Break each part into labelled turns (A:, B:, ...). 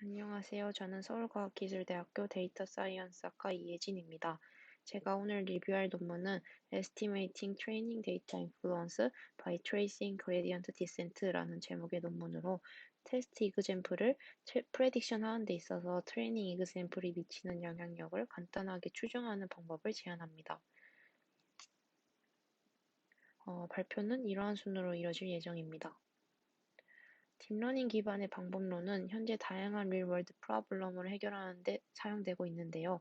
A: 안녕하세요. 저는 서울과학기술대학교 데이터 사이언스학과 이예진입니다. 제가 오늘 리뷰할 논문은 Estimating Training Data Influence by Tracing Gradient Descent라는 제목의 논문으로 테스트 이그젬플을 프레딕션 하는 데 있어서 트레이닝 이그젬플이 미치는 영향력을 간단하게 추정하는 방법을 제안합니다. 발표는 이러한 순으로 이뤄질 예정입니다. 딥러닝 기반의 방법론은 현재 다양한 릴월드 프로블럼을 해결하는 데 사용되고 있는데요.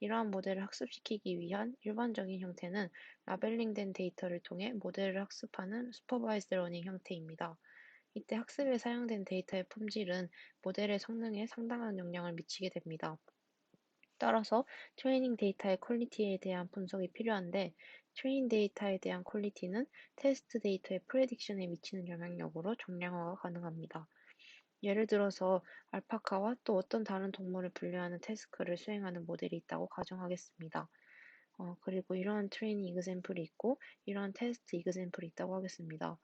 A: 이러한 모델을 학습시키기 위한 일반적인 형태는 라벨링된 데이터를 통해 모델을 학습하는 슈퍼바이즈드 러닝 형태입니다. 이때 학습에 사용된 데이터의 품질은 모델의 성능에 상당한 영향을 미치게 됩니다. 따라서 트레이닝 데이터의 퀄리티에 대한 분석이 필요한데, 트레인 데이터에 대한 퀄리티는 테스트 데이터의 프레딕션에 미치는 영향력으로 정량화가 가능합니다. 예를 들어서 알파카와 또 어떤 다른 동물을 분류하는 태스크를 수행하는 모델이 있다고 가정하겠습니다. 그리고 이러한 트레이닝 이그샘플이 있고 이러한 테스트 이그샘플이 있다고 하겠습니다.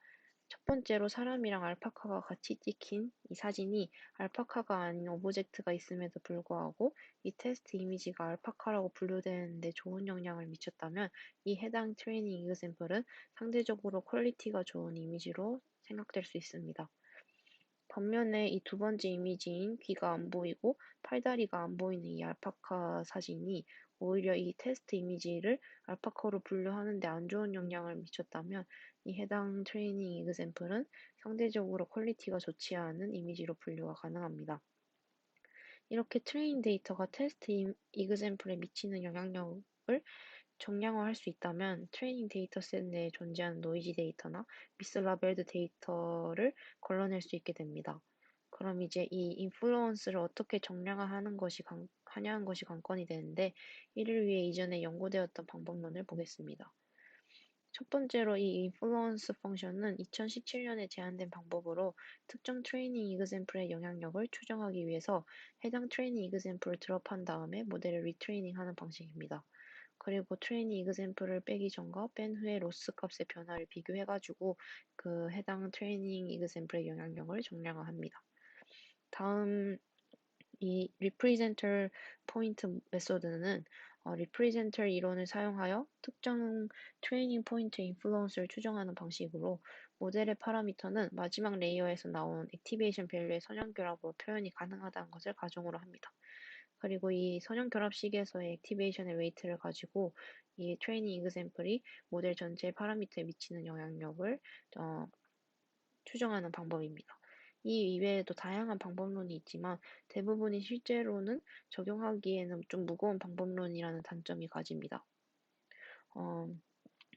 A: 첫 번째로 사람이랑 알파카가 같이 찍힌 이 사진이 알파카가 아닌 오브젝트가 있음에도 불구하고 이 테스트 이미지가 알파카라고 분류되는데 좋은 영향을 미쳤다면 이 해당 트레이닝 이그샘플은 상대적으로 퀄리티가 좋은 이미지로 생각될 수 있습니다. 반면에 이 두 번째 이미지인 귀가 안 보이고 팔다리가 안 보이는 이 알파카 사진이 오히려 이 테스트 이미지를 알파카로 분류하는 데 안 좋은 영향을 미쳤다면 이 해당 트레이닝 이그샘플은 상대적으로 퀄리티가 좋지 않은 이미지로 분류가 가능합니다. 이렇게 트레인 데이터가 테스트 이그샘플에 미치는 영향력을 정량화할 수 있다면 트레이닝 데이터셋 내에 존재하는 노이지 데이터나 미스라벨드 데이터를 걸러낼 수 있게 됩니다. 그럼 이제 이 인플루언스를 어떻게 정량화하는 것이 하냐는 것이 관건이 되는데, 이를 위해 이전에 연구되었던 방법론을 보겠습니다. 첫 번째로 이 인플루언스 펑션은 2017년에 제안된 방법으로 특정 트레이닝 이그샘플의 영향력을 추정하기 위해서 해당 트레이닝 이그샘플을 드롭한 다음에 모델을 리트레이닝하는 방식입니다. 그리고 트레이닝 이그샘플을 빼기 전과 뺀 후의 로스 값의 변화를 비교해가지고 그 해당 트레이닝 이그샘플의 영향력을 정량화합니다. 다음 이 representer point 메소드는 representer 이론을 사용하여 특정 트레이닝 포인트 인플루언스를 추정하는 방식으로 모델의 파라미터는 마지막 레이어에서 나온 액티베이션 밸류의 선형결합으로 표현이 가능하다는 것을 가정으로 합니다. 그리고 이 선형결합식에서의 액티베이션의 웨이트를 가지고 이 트레이닝 이그샘플이 모델 전체의 파라미터에 미치는 영향력을 어, 추정하는 방법입니다. 이 이외에도 다양한 방법론이 있지만 대부분이 실제로는 적용하기에는 좀 무거운 방법론이라는 단점이 가집니다. 어,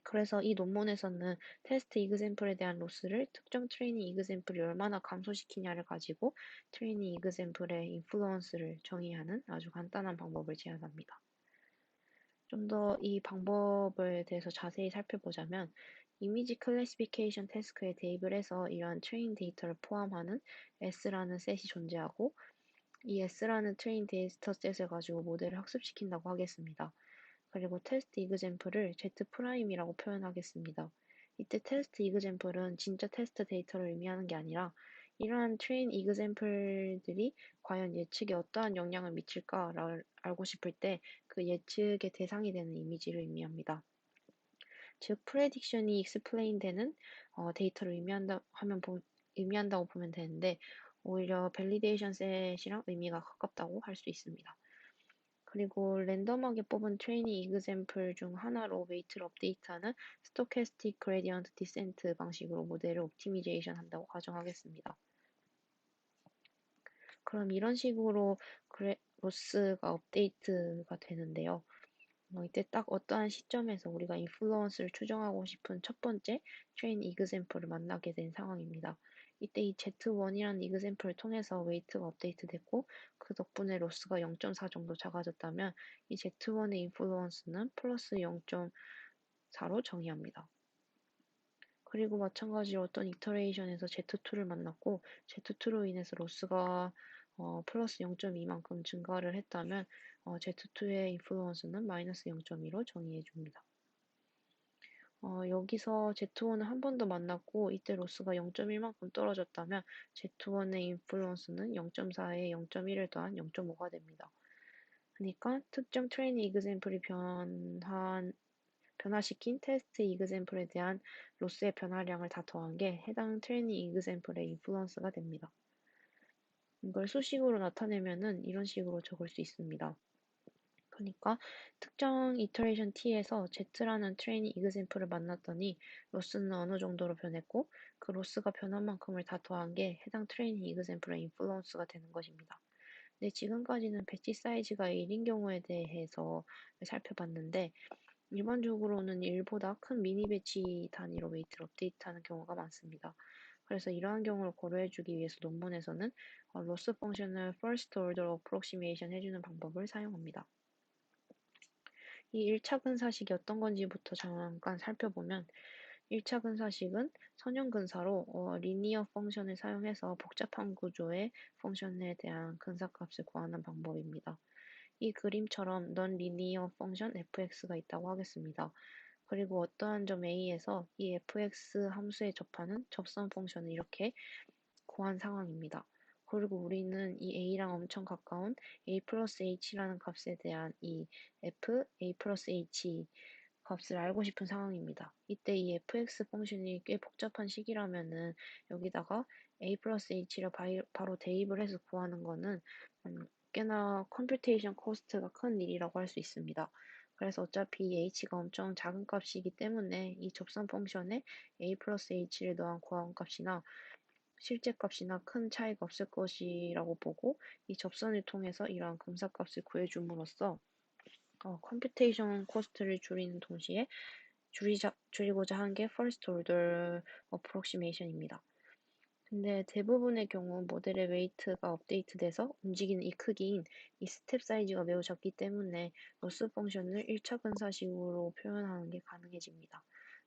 A: 그래서 이 논문에서는 테스트 이그샘플에 대한 로스를 특정 트레이닝 이그샘플이 얼마나 감소시키냐를 가지고 트레이닝 이그샘플의 인플루언스를 정의하는 아주 간단한 방법을 제안합니다. 좀 더 이 방법에 대해서 자세히 살펴보자면, 이미지 클래시피케이션 태스크에 대입을 해서 이러한 트레인 데이터를 포함하는 S라는 셋이 존재하고, 이 S라는 트레인 데이터 셋을 가지고 모델을 학습시킨다고 하겠습니다. 그리고 테스트 이그젬플을 Z''이라고 표현하겠습니다. 이때 테스트 이그젬플은 진짜 테스트 데이터를 의미하는 게 아니라 이러한 트레인 이그젬플들이 과연 예측에 어떠한 영향을 미칠까를 알고 싶을 때 그 예측의 대상이 되는 이미지를 의미합니다. 즉, 프레딕션이 익스플레인 되는 데이터를 의미한다고 보면 되는데, 오히려 밸리데이션 셋이랑 의미가 가깝다고 할 수 있습니다. 그리고 랜덤하게 뽑은 트레이닝 이그샘플 중 하나로 웨이트를 업데이트하는 스토캐스틱 그레디언트 디센트 방식으로 모델을 옵티미제이션 한다고 가정하겠습니다. 그럼 이런 식으로 로스가 업데이트가 되는데요. 이때 딱 어떠한 시점에서 우리가 인플루언스를 추정하고 싶은 첫 번째 트레인 이그샘플을 만나게 된 상황입니다. 이때 이 Z1이라는 이그샘플을 통해서 웨이트가 업데이트됐고 그 덕분에 로스가 0.4 정도 작아졌다면 이 Z1의 인플루언스는 플러스 0.4로 정의합니다. 그리고 마찬가지로 어떤 이터레이션에서 Z2를 만났고 Z2로 인해서 로스가 플러스 0.2만큼 증가를 했다면 Z2의 인플루언스는 마이너스 0.2로 정의해 줍니다. 여기서 Z1을 한 번 더 만났고 이때 로스가 0.1만큼 떨어졌다면 Z1의 인플루언스는 0.4에 0.1을 더한 0.5가 됩니다. 그러니까 특정 트레이닝 이그샘플이 변화시킨 테스트 이그샘플에 대한 로스의 변화량을 다 더한 게 해당 트레이닝 이그샘플의 인플루언스가 됩니다. 이걸 수식으로 나타내면은 이런 식으로 적을 수 있습니다. 그러니까 특정 이터레이션 t에서 z라는 트레이닝 이그샘플을 만났더니 로스는 어느 정도로 변했고 그 로스가 변한 만큼을 다 더한 게 해당 트레이닝 이그샘플의 인플루언스가 되는 것입니다. 네, 지금까지는 배치 사이즈가 1인 경우에 대해서 살펴봤는데 일반적으로는 1보다 큰 미니 배치 단위로 웨이트를 업데이트하는 경우가 많습니다. 그래서 이러한 경우를 고려해주기 위해서 논문에서는 로스 펑션을 first order approximation 해주는 방법을 사용합니다. 이 1차 근사식이 어떤 건지부터 잠깐 살펴보면 1차 근사식은 선형 근사로 리니어 펑션을 사용해서 복잡한 구조의 펑션에 대한 근사값을 구하는 방법입니다. 이 그림처럼 non-linear 펑션 fx가 있다고 하겠습니다. 그리고 어떠한 점 a에서 이 fx 함수에 접하는 접선 펑션을 이렇게 구한 상황입니다. 그리고 우리는 이 a랑 엄청 가까운 a 플러스 h라는 값에 대한 이 f a 플러스 h 값을 알고 싶은 상황입니다. 이때 이 fx 펑션이 꽤 복잡한 식이라면은 여기다가 a 플러스 h를 바로 대입을 해서 구하는 거는 꽤나 컴퓨테이션 코스트가 큰 일이라고 할 수 있습니다. 그래서 어차피 이 h가 엄청 작은 값이기 때문에 이 접선 펑션에 a 플러스 h를 더한 구한 값이나 실제 값이나 큰 차이가 없을 것이라고 보고 이 접선을 통해서 이러한 근사값을 구해줌으로써 컴퓨테이션 코스트를 줄이는 동시에 줄이고자 한 게 first order approximation입니다. 근데 대부분의 경우 모델의 웨이트가 업데이트돼서 움직이는 이 크기인 이 스텝 사이즈가 매우 작기 때문에 로스 펑션을 1차 근사식으로 표현하는 게 가능해집니다.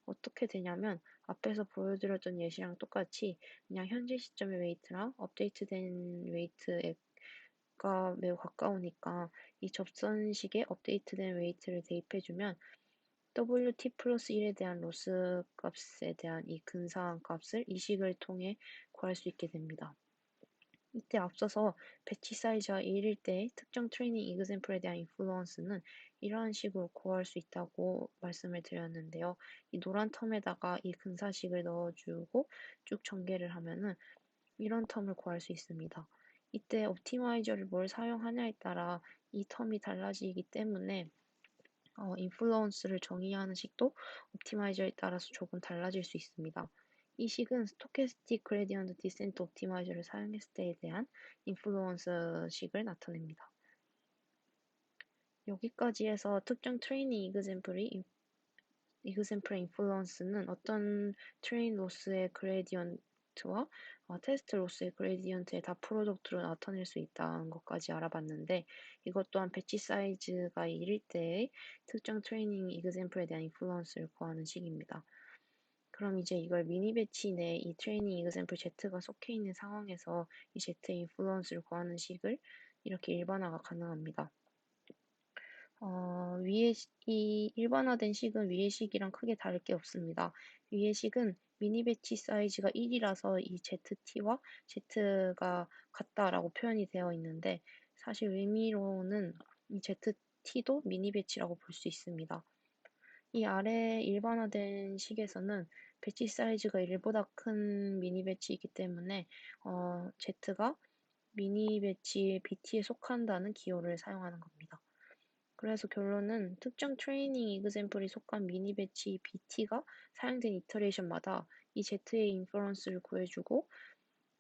A: 어떻게 되냐면 앞에서 보여드렸던 예시랑 똑같이 그냥 현재 시점의 웨이트랑 업데이트된 웨이트가 매우 가까우니까 이 접선식에 업데이트된 웨이트를 대입해주면 WT 플러스 1에 대한 로스 값에 대한 이 근사한 값을 이 식을 통해 구할 수 있게 됩니다. 이때 앞서서 배치 사이즈가 1일 때 특정 트레이닝 이그샘플에 대한 인플루언스는 이러한 식으로 구할 수 있다고 말씀을 드렸는데요. 이 노란 텀에다가 이 근사식을 넣어주고 쭉 전개를 하면은 이런 텀을 구할 수 있습니다. 이때 옵티마이저를 뭘 사용하냐에 따라 이 텀이 달라지기 때문에 인플루언스를 정의하는 식도 옵티마이저에 따라서 조금 달라질 수 있습니다. 이 식은 스토캐스틱 그레디언트 디센트 옵티마이저를 사용했을 때에 대한 인플루언스 식을 나타냅니다. 여기까지 해서 특정 트레이닝 이그샘플의 인플루언스는 어떤 트레인 로스의 그레디언트와 테스트 로스의 그레디언트의 다 프로덕트로 나타낼 수 있다는 것까지 알아봤는데 이것 또한 배치 사이즈가 1일 때의 특정 트레이닝 이그샘플에 대한 인플루언스를 구하는 식입니다. 그럼 이제 이걸 미니 배치 내 이 트레이닝 이그샘플 Z가 속해 있는 상황에서 이 Z의 인플루언스를 구하는 식을 이렇게 일반화가 가능합니다. 이 일반화된 식은 위의 식이랑 크게 다를 게 없습니다. 위의 식은 미니 배치 사이즈가 1이라서 이 ZT와 Z가 같다라고 표현이 되어 있는데 사실 의미로는 이 ZT도 미니 배치라고 볼 수 있습니다. 이 아래 일반화된 식에서는 배치 사이즈가 1보다 큰 미니 배치이기 때문에 Z가 미니 배치 BT에 속한다는 기호를 사용하는 겁니다. 그래서 결론은 특정 트레이닝 이그샘플이 속한 미니 배치 BT가 사용된 이터레이션마다 이 Z의 인퍼런스를 구해주고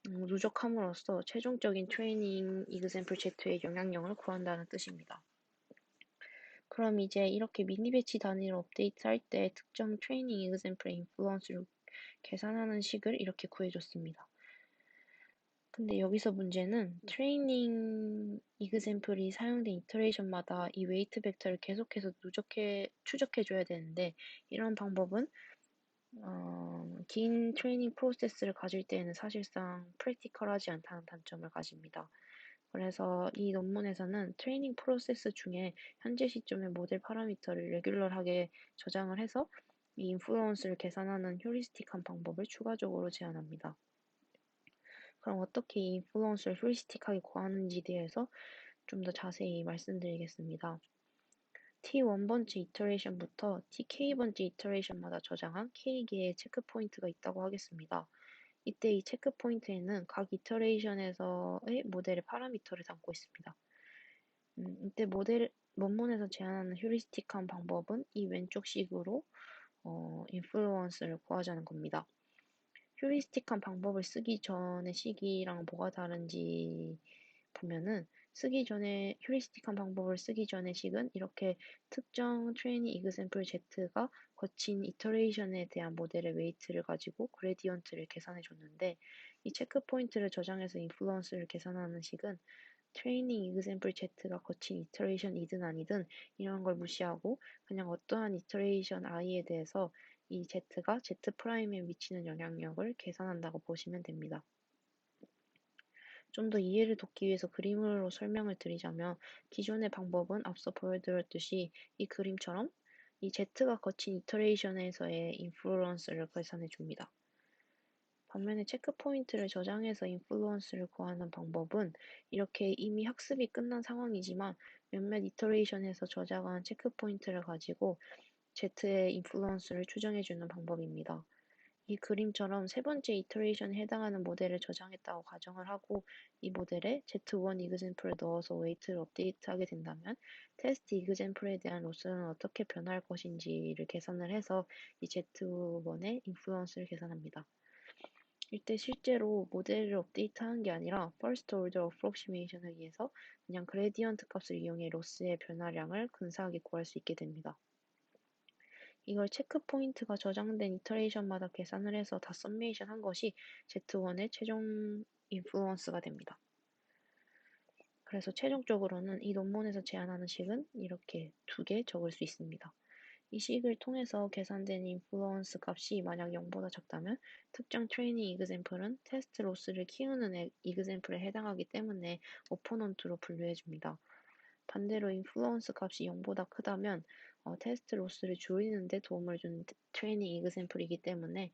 A: 누적함으로써 최종적인 트레이닝 이그샘플 Z의 영향력을 구한다는 뜻입니다. 그럼 이제 이렇게 미니 배치 단위로 업데이트할 때 특정 트레이닝 이그샘플의 인플루언스를 계산하는 식을 이렇게 구해줬습니다. 근데 여기서 문제는 트레이닝 이그샘플이 사용된 이터레이션마다 이 웨이트 벡터를 계속해서 추적해줘야 되는데 이런 방법은 긴 트레이닝 프로세스를 가질 때에는 사실상 프랙티컬하지 않다는 단점을 가집니다. 그래서 이 논문에서는 트레이닝 프로세스 중에 현재 시점의 모델 파라미터를 레귤러하게 저장을 해서 이 인플루언스를 계산하는 휴리스틱한 방법을 추가적으로 제안합니다. 그럼 어떻게 이 인플루언스를 휴리스틱하게 구하는지에 대해서 좀 더 자세히 말씀드리겠습니다. T1번째 이터레이션부터 TK번째 이터레이션마다 저장한 K개의 체크 포인트가 있다고 하겠습니다. 이때 이 체크 포인트에는 각 이터레이션에서의 모델의 파라미터를 담고 있습니다. 이때 원문에서 제안하는 휴리스틱한 방법은 이 왼쪽 식으로 인플루언스를 구하자는 겁니다. 휴리스틱한 방법을 쓰기 전의 식이랑 뭐가 다른지 보면은 휴리스틱한 방법을 쓰기 전의 식은 이렇게 특정 트레이닝 이그샘플 Z가 거친 이터레이션에 대한 모델의 웨이트를 가지고 그레디언트를 계산해 줬는데 이 체크 포인트를 저장해서 인플루언스를 계산하는 식은 트레이닝 이그샘플 Z가 거친 이터레이션이든 아니든 이런 걸 무시하고 그냥 어떠한 이터레이션 i에 대해서 이 Z가 Z 프라임에 미치는 영향력을 계산한다고 보시면 됩니다. 좀 더 이해를 돕기 위해서 그림으로 설명을 드리자면 기존의 방법은 앞서 보여드렸듯이 이 그림처럼 이 Z가 거친 이터레이션에서의 인플루언스를 계산해 줍니다. 반면에 체크 포인트를 저장해서 인플루언스를 구하는 방법은 이렇게 이미 학습이 끝난 상황이지만 몇몇 이터레이션에서 저장한 체크 포인트를 가지고 Z의 인플루언스를 추정해주는 방법입니다. 이 그림처럼 세 번째 이터레이션에 해당하는 모델을 저장했다고 가정을 하고 이 모델에 Z1 이그샘플을 넣어서 웨이트를 업데이트하게 된다면 테스트 이그샘플에 대한 로스는 어떻게 변할 것인지를 계산을 해서 이 Z1의 인플루언스를 계산합니다. 이때 실제로 모델을 업데이트하는 게 아니라 First Order Approximation을 위해서 그냥 그레디언트 값을 이용해 로스의 변화량을 근사하게 구할 수 있게 됩니다. 이걸 체크 포인트가 저장된 이터레이션마다 계산을 해서 다 썸메이션 한 것이 Z1의 최종 인플루언스가 됩니다. 그래서 최종적으로는 이 논문에서 제안하는 식은 이렇게 2개 적을 수 있습니다. 이 식을 통해서 계산된 인플루언스 값이 만약 0보다 작다면 특정 트레이닝 이그샘플은 테스트 로스를 키우는 이그샘플에 해당하기 때문에 오포넌트로 분류해줍니다. 반대로 인플루언스 값이 0보다 크다면 테스트 로스를 줄이는 데 도움을 주는 트레이닝 이그샘플이기 때문에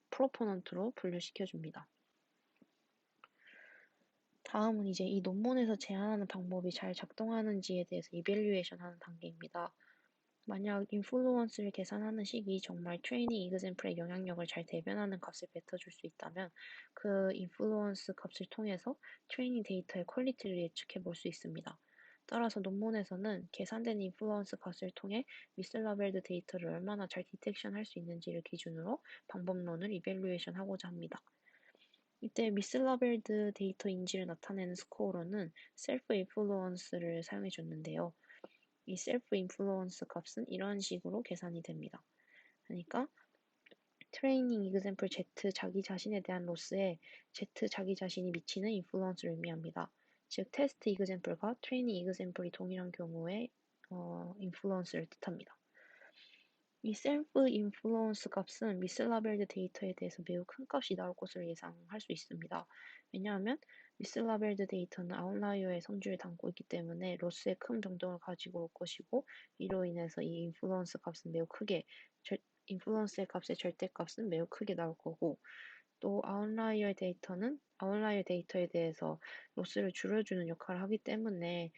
A: 프로포넌트로 분류시켜줍니다. 다음은 이제 이 논문에서 제안하는 방법이 잘 작동하는지에 대해서 이밸류에이션 하는 단계입니다. 만약 인플루언스를 계산하는 식이 정말 트레이닝 이그샘플의 영향력을 잘 대변하는 값을 뱉어줄 수 있다면 그 인플루언스 값을 통해서 트레이닝 데이터의 퀄리티를 예측해 볼 수 있습니다. 따라서 논문에서는 계산된 인플루언스 값을 통해 미슬라벨드 데이터를 얼마나 잘 디텍션 할 수 있는지를 기준으로 방법론을 이밸류에이션 하고자 합니다. 이때 미슬라벨드 데이터 인지를 나타내는 스코어로는 셀프 인플루언스를 사용해 줬는데요. 이 셀프 인플루언스 값은 이런 식으로 계산이 됩니다. 그러니까 트레이닝 이그샘플 Z 자기 자신에 대한 로스에 Z 자기 자신이 미치는 인플루언스를 의미합니다. 즉 테스트 이그샘플과 트레이닝 이그샘플이 동일한 경우에 인플루언스를 뜻합니다. 이 셀프 인플루언스 값은 미슬라벨드 데이터에 대해서 매우 큰 값이 나올 것으로 예상할 수 있습니다. 왜냐하면 미슬라벨드 데이터는 아웃라이어의 성질을 담고 있기 때문에 로스의 큰 변동을 가지고 올 것이고 이로 인해서 이 인플루언스의 값의 절대값은 매우 크게 나올 거고 또 아웃라이어 데이터에 대해서 로스를 줄여주는 역할을 하기 때문에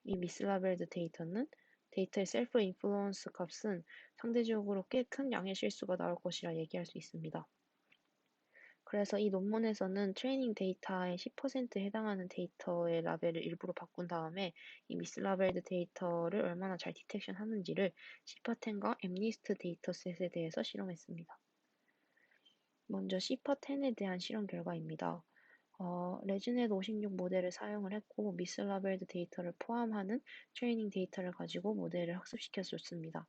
A: 이 미슬라벨드 데이터의 셀프 인플루언스 값은 상대적으로 꽤 큰 양의 실수가 나올 것이라 얘기할 수 있습니다. 그래서 이 논문에서는 트레이닝 데이터의 10%에 해당하는 데이터의 라벨을 일부러 바꾼 다음에 이 미스라벨드 데이터를 얼마나 잘 디텍션 하는지를 시퍼10과 엠니스트 데이터셋에 대해서 실험했습니다. 먼저 시퍼10에 대한 실험 결과입니다. 레즈넷 56 모델을 사용을 했고 미스라벨드 데이터를 포함하는 트레이닝 데이터를 가지고 모델을 학습시켰습니다.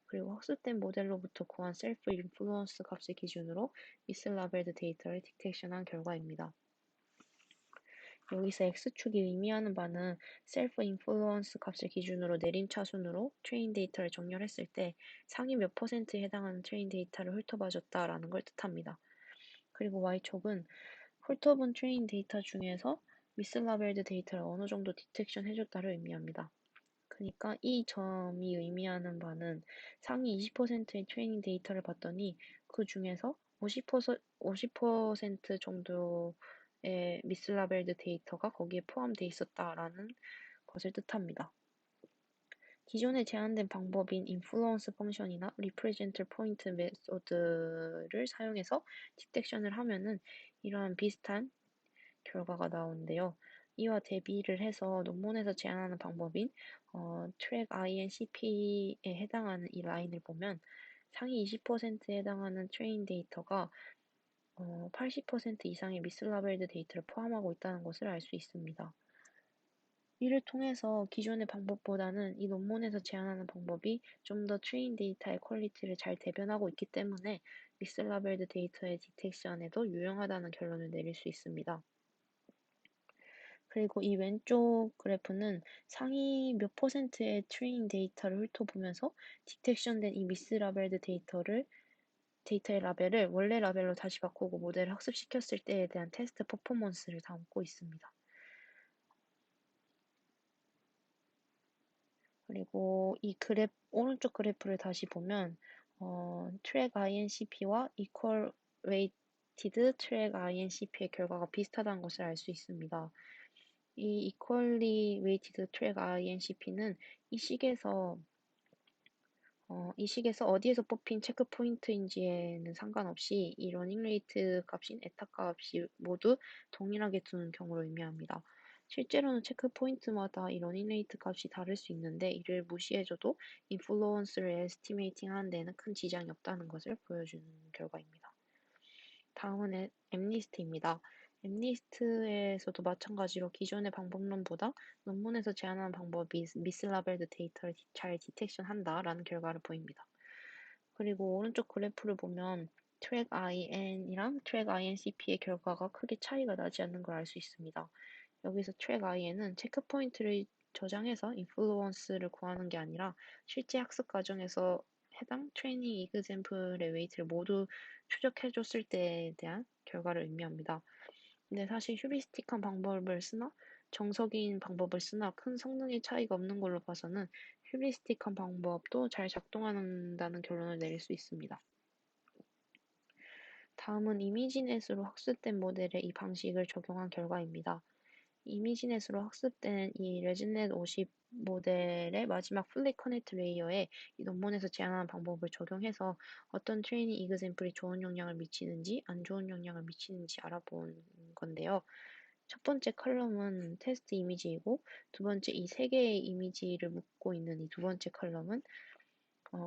A: 그리고 학습된 모델로부터 구한 셀프 인플루언스 값을 기준으로 미스라벨드 데이터를 디텍션한 결과입니다. 여기서 X축이 의미하는 바는 셀프 인플루언스 값을 기준으로 내림차순으로 트레인 데이터를 정렬했을 때 상위 몇 %에 해당하는 트레인 데이터를 훑어봐줬다라는 걸 뜻합니다. 그리고 Y축은 훑어본 트레인 데이터 중에서 미스라벨드 데이터를 어느 정도 디텍션 해줬다를 의미합니다. 그러니까 이 점이 의미하는 바는 상위 20%의 트레이닝 데이터를 봤더니 그 중에서 50% 정도의 미스라벨드 데이터가 거기에 포함되어 있었다라는 것을 뜻합니다. 기존에 제한된 방법인 인플루언스 펑션이나 리프레젠트 포인트 메소드를 사용해서 디텍션을 하면은 이러한 비슷한 결과가 나오는데요. 이와 대비를 해서 논문에서 제안하는 방법인 트랙 INCP에 해당하는 이 라인을 보면 상위 20%에 해당하는 트레인 데이터가 80% 이상의 미스라벨드 데이터를 포함하고 있다는 것을 알 수 있습니다. 이를 통해서 기존의 방법보다는 이 논문에서 제안하는 방법이 좀 더 트레인 데이터의 퀄리티를 잘 대변하고 있기 때문에 미스라벨드 데이터의 디텍션에도 유용하다는 결론을 내릴 수 있습니다. 그리고 이 왼쪽 그래프는 상위 몇 퍼센트의 트레이닝 데이터를 훑어보면서 디텍션된 이 미스라벨드 데이터의 라벨을 원래 라벨로 다시 바꾸고 모델을 학습시켰을 때에 대한 테스트 퍼포먼스를 담고 있습니다. 그리고 이 오른쪽 그래프를 다시 보면 트랙 INCP와 equal weighted 트랙 INCP의 결과가 비슷하다는 것을 알 수 있습니다. 이 equally weighted 트랙 INCP는 이 식에서 어디에서 뽑힌 체크 포인트인지에는 상관없이 이 러닝 레이트 값인 에타 값이 모두 동일하게 두는 경우를 의미합니다. 실제로는 체크 포인트마다 이 러닝 레이트 값이 다를 수 있는데 이를 무시해줘도 인플루언스를 에스티메이팅 하는 데는 큰 지장이 없다는 것을 보여주는 결과입니다. 다음은 엠니스트입니다. 엠니스트에서도 마찬가지로 기존의 방법론보다 논문에서 제안하는 방법이 미스라벨드 데이터를 잘 디텍션한다라는 결과를 보입니다. 그리고 오른쪽 그래프를 보면 트랙 IN이랑 트랙 INCP의 결과가 크게 차이가 나지 않는 걸 알 수 있습니다. 여기서 트랙 IN은 체크 포인트를 저장해서 인플루언스를 구하는 게 아니라 실제 학습 과정에서 해당 트레이닝 이그젬플의 웨이트를 모두 추적해줬을 때에 대한 결과를 의미합니다. 근데 사실 휴리스틱한 방법을 쓰나 정석인 방법을 쓰나 큰 성능의 차이가 없는 걸로 봐서는 휴리스틱한 방법도 잘 작동한다는 결론을 내릴 수 있습니다. 다음은 이미지넷으로 학습된 모델에 이 방식을 적용한 결과입니다. 이미지넷으로 학습된 이 레진넷 50 모델의 마지막 플랫 커넥트 레이어에 이 논문에서 제안하는 방법을 적용해서 어떤 트레이닝 이그젬플이 좋은 영향을 미치는지 안 좋은 영향을 미치는지 알아본 건데요. 첫 번째 컬럼은 테스트 이미지이고 두 번째 이 세 개의 이미지를 묶고 있는 이 두 번째 컬럼은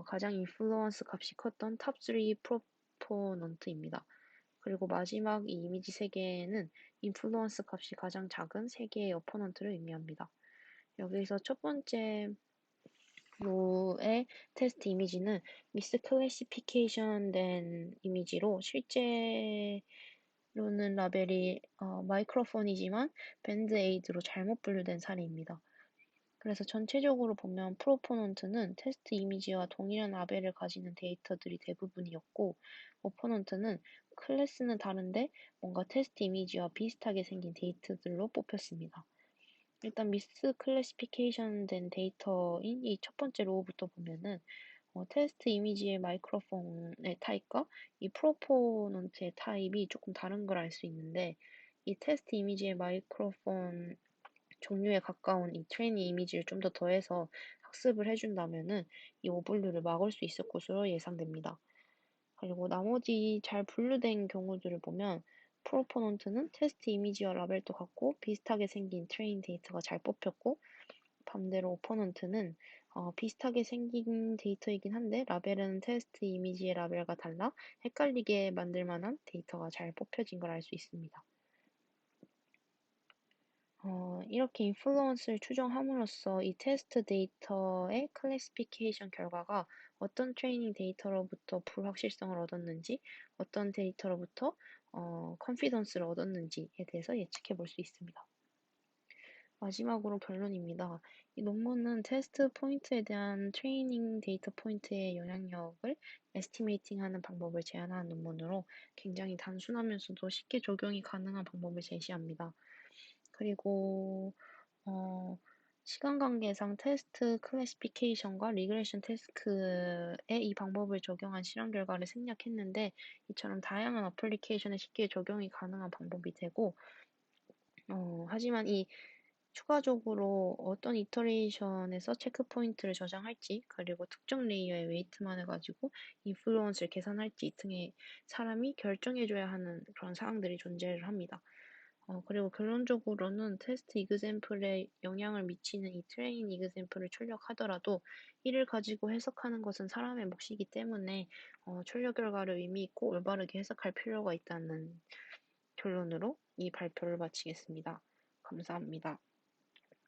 A: 가장 인플루언스 값이 컸던 탑3 프로포넌트입니다. 그리고 마지막 이 이미지 세 개는 인플루언스 값이 가장 작은 세 개의 어포넌트를 의미합니다. 여기서 첫 번째 로의 테스트 이미지는 미스 클래시피케이션 된 이미지로 실제로는 라벨이 마이크로폰이지만 밴드 에이드로 잘못 분류된 사례입니다. 그래서 전체적으로 보면 프로포넌트는 테스트 이미지와 동일한 라벨을 가지는 데이터들이 대부분이었고 어포넌트는 클래스는 다른데 뭔가 테스트 이미지와 비슷하게 생긴 데이터들로 뽑혔습니다. 일단 미스 클래시피케이션 된 데이터인 이 첫 번째 로우부터 보면은 테스트 이미지의 마이크로폰의 타입과 이 프로포넌트의 타입이 조금 다른 걸 알 수 있는데 이 테스트 이미지의 마이크로폰 종류에 가까운 이 트레이닝 이미지를 좀 더 더해서 학습을 해준다면은 이 오분류를 막을 수 있을 것으로 예상됩니다. 그리고 나머지 잘 분류된 경우들을 보면 프로포넌트는 테스트 이미지와 라벨도 같고 비슷하게 생긴 트레인 데이터가 잘 뽑혔고 반대로 오퍼넌트는 비슷하게 생긴 데이터이긴 한데 라벨은 테스트 이미지의 라벨과 달라 헷갈리게 만들 만한 데이터가 잘 뽑혀진 걸 알 수 있습니다. 이렇게 인플루언스를 추정함으로써 이 테스트 데이터의 클래시피케이션 결과가 어떤 트레이닝 데이터로부터 불확실성을 얻었는지, 어떤 데이터로부터 컨피던스를 얻었는지에 대해서 예측해 볼 수 있습니다. 마지막으로 결론입니다. 이 논문은 테스트 포인트에 대한 트레이닝 데이터 포인트의 영향력을 에스티메이팅하는 방법을 제안하는 논문으로 굉장히 단순하면서도 쉽게 적용이 가능한 방법을 제시합니다. 그리고 어, 시간 관계상 테스트 클래시피케이션과 리그레션 테스트에 이 방법을 적용한 실험 결과를 생략했는데 이처럼 다양한 어플리케이션에 쉽게 적용이 가능한 방법이 되고 하지만 이 추가적으로 어떤 이터레이션에서 체크 포인트를 저장할지, 그리고 특정 레이어의 웨이트만을 가지고 인플루언스를 계산할지 등의 사람이 결정해줘야 하는 그런 사항들이 존재를 합니다. 그리고 결론적으로는 테스트 이그샘플에 영향을 미치는 이 트레인 이그샘플을 출력하더라도 이를 가지고 해석하는 것은 사람의 몫이기 때문에 출력 결과를 의미 있고 올바르게 해석할 필요가 있다는 결론으로 이 발표를 마치겠습니다. 감사합니다.